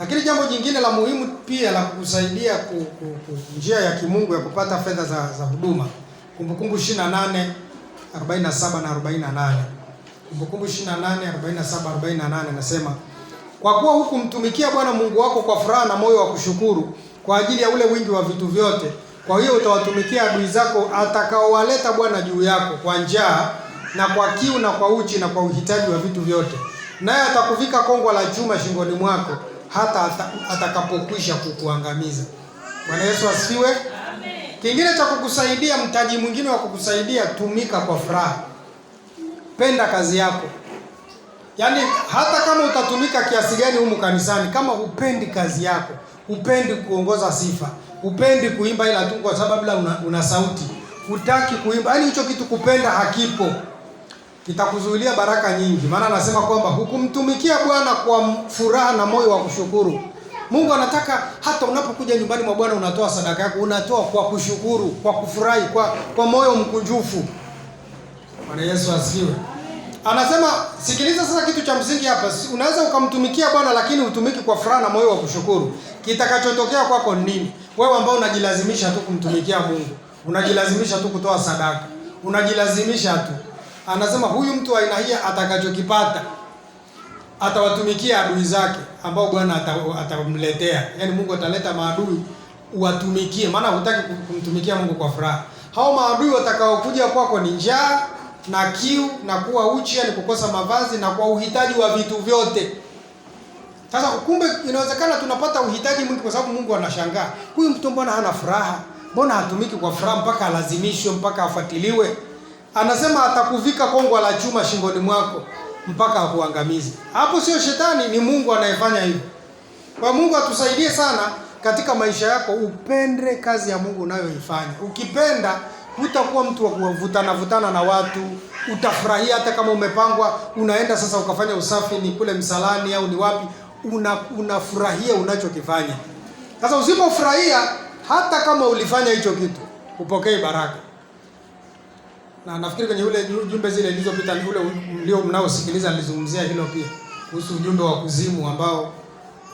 Lakini jambo jingine la muhimu pia la kukusaidia njia ya kimungu ya kupata fedha za huduma. Kumbukumbu 28:47 na 48. Kumbukumbu 28:47-48 nasema, kwa kuwa hukumtumikia Bwana Mungu wako kwa furaha na moyo wa kushukuru kwa ajili ya ule wingi wa vitu vyote, kwa hiyo utawatumikia adui zako atakaowaleta Bwana juu yako kwa njaa na kwa kiu na kwa uchi na kwa uhitaji wa vitu vyote, naye atakuvika kongwa la chuma shingoni mwako hata atakapokwisha kukuangamiza. Bwana Yesu asifiwe. Amen. Kingine cha kukusaidia, mtaji mwingine wa kukusaidia, tumika kwa furaha. Penda kazi yako. Yaani hata kama utatumika kiasi gani humu kanisani, kama hupendi kazi yako, hupendi kuongoza sifa, hupendi kuimba ila tu kwa sababu una sauti, hutaki kuimba, yaani hicho kitu kupenda hakipo, kitakuzuilia baraka nyingi. Maana anasema kwamba hukumtumikia Bwana kwa furaha na moyo wa kushukuru. Mungu anataka hata unapokuja nyumbani mwa Bwana unatoa sadaka yako, unatoa kwa kushukuru, kwa kufurahi, kwa moyo mkunjufu. Bwana Yesu asifiwe. Anasema, sikiliza sasa kitu cha msingi hapa. Unaweza ukamtumikia Bwana lakini utumiki kwa furaha na moyo wa kushukuru. Kitakachotokea kwako ni nini? Wewe ambao unajilazimisha tu kumtumikia Mungu, unajilazimisha tu kutoa sadaka, unajilazimisha tu. Anasema huyu mtu wa aina hii atakachokipata, atawatumikia adui zake ambao Bwana atamletea. Yaani Mungu ataleta maadui uwatumikie, maana hutaki kumtumikia Mungu kwa furaha. Hao maadui watakaokuja kwako ni njaa na kiu na kuwa uchi, yani kukosa mavazi, na kwa uhitaji wa vitu vyote. Sasa kumbe inawezekana tunapata uhitaji mwingi kwa sababu Mungu anashangaa, huyu mtu mbona hana furaha? Mbona hatumiki kwa furaha mpaka alazimishwe, mpaka afuatiliwe? Anasema atakuvika kongwa la chuma shingoni mwako mpaka akuangamize. Hapo sio shetani, ni Mungu anayefanya hivyo. Kwa Mungu atusaidie sana katika maisha yako, upende kazi ya Mungu unayoifanya. Ukipenda, hutakuwa mtu wa kuvutana na watu, utafurahia hata kama umepangwa, unaenda sasa ukafanya usafi ni kule msalani au ni wapi, unafurahia unachokifanya. Sasa usipofurahia, hata kama ulifanya hicho kitu, upokee baraka. Na nafikiri kwenye ule jumbe zile zilizopita, ule ndio mnaosikiliza nilizungumzia hilo pia, kuhusu ujumbe wa kuzimu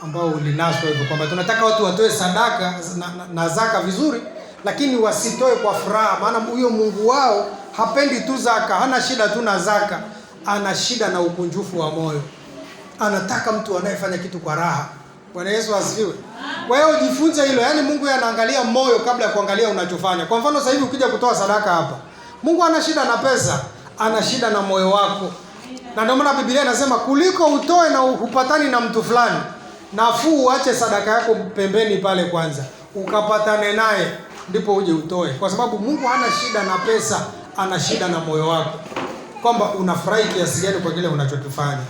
ambao ulinaswa hivyo kwamba tunataka watu watoe sadaka na zaka vizuri, lakini wasitoe kwa furaha. Maana huyo Mungu wao hapendi tu zaka, hana shida tu na zaka, ana shida na ukunjufu wa moyo. Anataka mtu anayefanya kitu kwa raha. Bwana Yesu asifiwe. Kwa hiyo jifunze hilo, yaani Mungu anaangalia moyo kabla ya kuangalia unachofanya. Kwa mfano sasa hivi ukija kutoa sadaka hapa, Mungu ana shida na pesa, ana shida na moyo wako. Na ndio maana Biblia inasema kuliko utoe na upatani na mtu fulani, nafuu uache sadaka yako pembeni pale kwanza, ukapatane naye ndipo uje utoe. Kwa sababu Mungu hana shida na pesa, ana shida na moyo wako, kwamba unafurahi kiasi gani kwa kile unachokifanya.